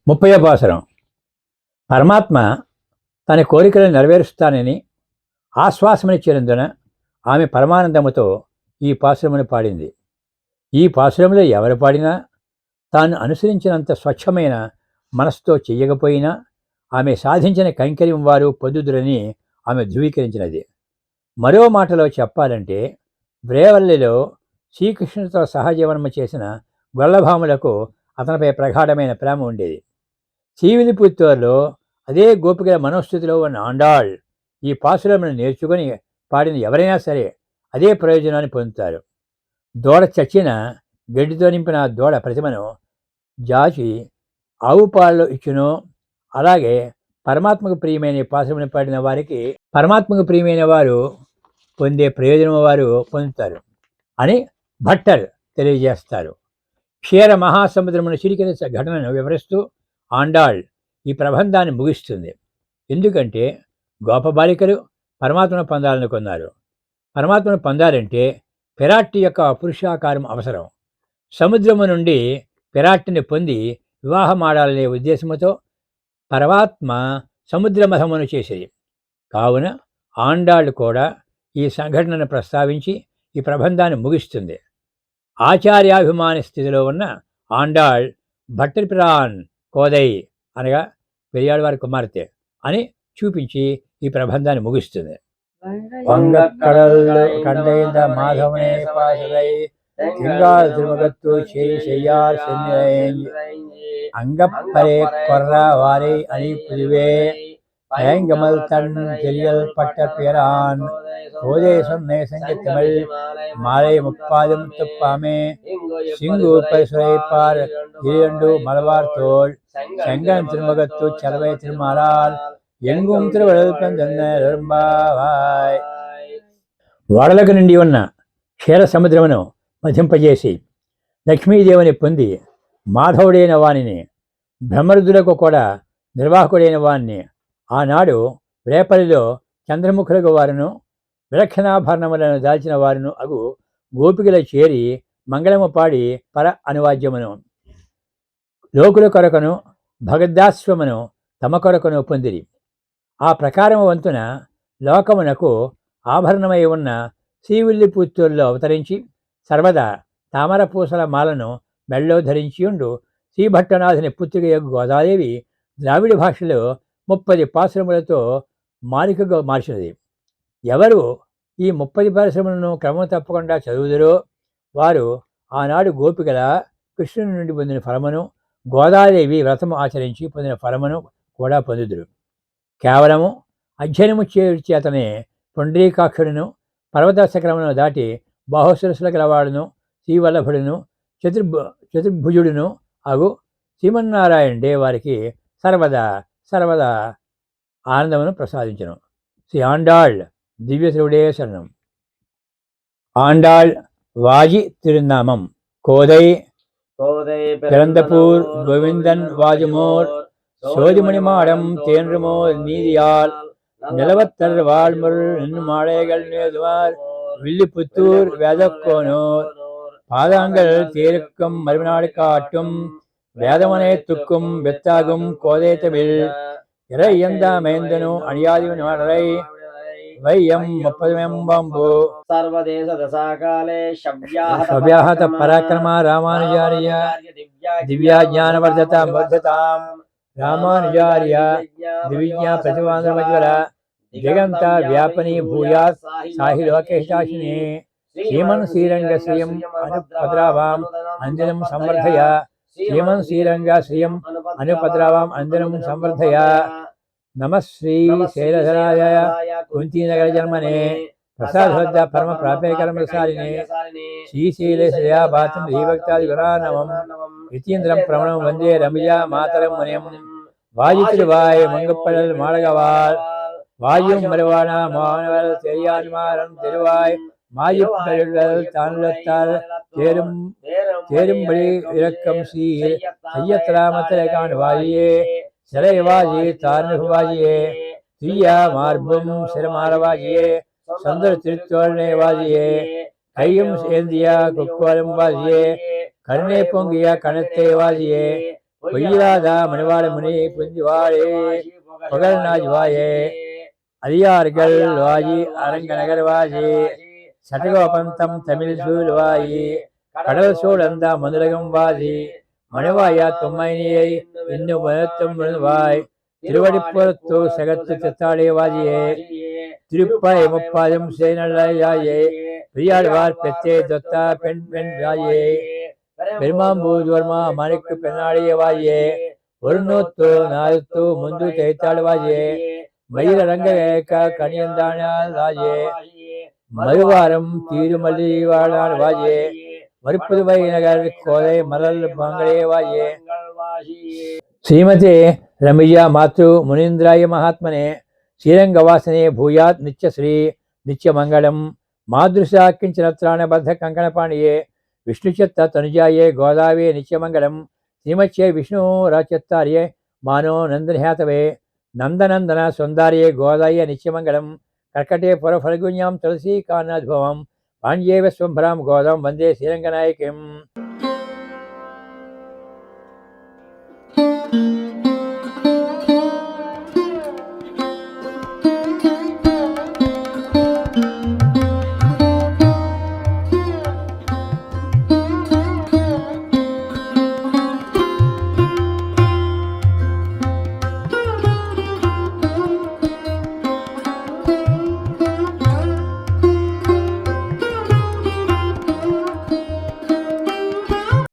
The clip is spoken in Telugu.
30వ పాసురం. పరమాత్మ తన కోరికలను నెరవేరుస్తానని ఆశ్వాసమనిచ్చినందున ఆమె పరమానందముతో ఈ పాసురమును పాడింది. ఈ పాసురంలో ఎవరు పాడినా తాను అనుసరించినంత స్వచ్ఛమైన మనస్సుతో చెయ్యకపోయినా ఆమె సాధించిన కైంకర్యం వారు పొందుదురని ఆమె ధృవీకరించినది. మరో మాటలో చెప్పాలంటే, వ్రేవల్లిలో శ్రీకృష్ణుడితో సహజీవనము చేసిన గొల్లభాములకు అతనిపై ప్రగాఢమైన ప్రేమ ఉండేది. శ్రీవిల్లిపుత్తూరులో అదే గోపికల మనోస్థితిలో ఉన్న ఆండాళ్ ఈ పాసురమును నేర్చుకొని పాడిన ఎవరైనా సరే అదే ప్రయోజనాన్ని పొందుతారు. దూడ చచ్చిన గడ్డితో నింపిన దూడ ప్రతిమను జాచి ఆవు పాలలో ఇచ్చునో, అలాగే పరమాత్మకు ప్రియమైన పాసురమును పాడిన వారికి పరమాత్మకు ప్రియమైన వారు పొందే ప్రయోజనం వారు పొందుతారు అని భట్టర్ తెలియజేస్తారు. క్షీర మహాసముద్రమును చిలికిన ఘటనను వివరిస్తూ ఆండాళ్ ఈ ప్రబంధాన్ని ముగిస్తుంది. ఎందుకంటే గోపబాలికలు పరమాత్మను పొందాలనుకున్నారు. పరమాత్మను పొందాలంటే పిరాట్టి యొక్క పురుషాకారం అవసరం. సముద్రము నుండి పిరాట్టిని పొంది వివాహమాడాలనే ఉద్దేశముతో పరమాత్మ సముద్రమథమును చేసేది. కావున ఆండాళ్ళు కూడా ఈ సంఘటనను ప్రస్తావించి ఈ ప్రబంధాన్ని ముగిస్తుంది. ఆచార్యాభిమాని స్థితిలో ఉన్న ఆండాళ్ భట్టర్పిరాన్ కోదై అనగా పెరియాడవారి కుమార్తె అని చూపించి ఈ ప్రబంధాన్ని ముగిస్తుంది. వంగక్కడల్ కండైంద మాధవనే పాశలై తింగాల్ తిరుమగత్తు చేయి செய்யார் அங்கப்பரே கொர்ற வாரை அணி புதுவே பயங்கமல் தன் தெரியல் பட்ட பிரான் கோதை சொன்ன சங்கத்தமிழ் மாலை முப்பாதும் துப்பாமே சிங்கு பரிசுரைப்பார் இரண்டு மலவார் தோல் செங்கன் திருமுகத்து செலவை திருமாலால் ఎంగుం తిరువడల్పందెంబావాయ్. వడలకు నిండి ఉన్న క్షీర సముద్రమును మధింపజేసి లక్ష్మీదేవిని పొంది మాధవుడైన వానిని, బ్రహ్మరుద్రులకు కూడా నిర్వాహకుడైన వాణ్ణి ఆనాడు రేపల్లిలో చంద్రముఖులకు వారును విలక్షణాభరణములను దాల్చిన వారును అగు గోపికల చేరి మంగళము పాడి పర అనువాద్యమును లోకుల కొరకును భగద్దాశ్వమును తమ కొరకును పొందిరి. ఆ ప్రకారము వంతున లోకమునకు ఆభరణమై ఉన్న శ్రీవిల్లిపుత్తూరులో అవతరించి సర్వదా తామర పూసల మాలను మెళ్ళో ధరించియుండు శ్రీభట్టనాథుని పుత్రిక యొక్క గోదాదేవి ద్రావిడ భాషలో 30 పాసురములతో మాలికగా మార్చినది. ఎవరు ఈ 30 పాసురములను క్రమం తప్పకుండా చదువుదురో వారు ఆనాడు గోపికల కృష్ణుని నుండి పొందిన ఫలమును, గోదాదేవి వ్రతము ఆచరించి పొందిన ఫలమును కూడా పొందుదురు. కేవలము అధ్యయనము చేతనే పుండరీకాక్షుడును పర్వతశక్రమును దాటి బాహుశిరస్సుల గలవాడును శ్రీవల్లభుడును చతుర్భుజుడును అగు శ్రీమన్నారాయణుడే వారికి సర్వదా ఆనందమును ప్రసాదించను. శ్రీ ఆండాళ్ దివ్యశ్రుడే శరణం. ఆండాళ్ వాజి తిరునామం కోదై பிறந்தபூர் கோவிந்தன் வாஜுமோர் சோதிமணி மாடம் தேன்றுமோர் நீதியால் நிலவத்தர் வாழ்முள் என்னும் மாளைகள் நேதுவார் வில்லிபுத்தூர் வேதக்கோனோர் பாதங்கள் தேருக்கும் மறுநாடு காட்டும் வேதமனை துக்கும் வெத்தாகும் கோதை தமிழ் இறையந்தா மைந்தனு அணியாதி நாடரை வையம் 30 సర్వదేశ దశాకాలే శవ్యాహత పరాక్రమ రామానుజార్య దివ్యా జ్ఞానవర్ధతాం వర్ధతాం రామానుజార్య దివ్యా ప్రతివాంధ్రమజ్వల జగంత వ్యాపని భూయాత్ సాహి లోకేశాశిని శ్రీమన్ శ్రీరంగ శ్రియం అనుపద్రావాం అంజనం సంవర్ధయ శ్రీమన్ శ్రీరంగ శ్రియం అనుపద్రావాం అంజనం సంవర్ధయ. నమః శ్రీ శైలధరాయ కుంతీనగర జన్మనే ప్రసాద్ పరమ ప్రాపేకరమసారిణే శ్రీశైలశ్రయా భాతం శ్రీభక్తాది గురానవం యతీంద్రం ప్రమణం వందే రమిజా మాతరం మునియం வாஜித்திருவாய் மங்கப்படல் மாளகவால் வாயும் மறுவான மாணவர் தெரியான்மாரம் தெருவாய் மாயிப்பல் தானுலத்தால் தேரும்படி இறக்கம் சீர் ஐயத்திராமத்திரகான் வாஜியே சிறைவாஜி தார்னுவாஜியே தீயா மார்பும் சிரமாரவாஜியே சுந்தர திருத்தோழனை வாஜியே கையும் ஏந்தியா குக்கோலம் வாஜியே கருணை பொங்கிய கணத்தை வாஜியே பொய்யிலாத மணிவாள முனி புந்திவாழே புகழ்நாஜ் வாயே அடியார்கள் வாயி அரங்கநகர் வாயி சடகோபந்தம் தமிழ் சூழ் வாயி கடல் சூழந்த மதுரகம் வாதி மணிவாயா தும்மைனியை இன்னும் உணர்த்தும் வாய் திருவடிப்புறத்து சகத்து சித்தாளே வாதியே திருப்பை முப்பாதும் சேனல்லாயே பெரியாழ்வார் பெத்தே தொத்தா பெண் பெண் வாயே பெருமாம்பூர்வர்மா மணிக்கு பெண்ணாடிய வாயே ஒரு நூத்து நாலுத்து முந்து தேய்த்தாள் வாயே மயிரங்க கணியந்தானால் வாயே மறுவாரம் தீருமல்லி வாழான் வாயே மறுப்புதுவை நகர் கோதை மலர் மங்களே வாயே ஸ்ரீமதே ரமியா மாத்ரு முனீந்திராய மகாத்மனே ஸ்ரீரங்கவாசனே பூயாத் நித்யஸ்ரீ நித்யமங்கலம் மாதృశா கிஞ்சனத்ராண பத்த கங்கணபாணியே விஷ்ணுச்சத்த தனுஜாயே கோதாவே நித்யமங்கலம் ஸ்ரீமச்சே விஷ்ணு ராச்சத்தாரியே மானோ நந்தன்ஹாதவே நந்தநந்தன சுந்தரியே கோதாய நித்யமங்கலம் கர்க்கட்டே புரஃபல்குண்யாம் துளசி காநாத்பவம் பாண்யேவ ஸ்வம்பராம் கோதம் வந்தே ஸ்ரீரங்கநாயகிம்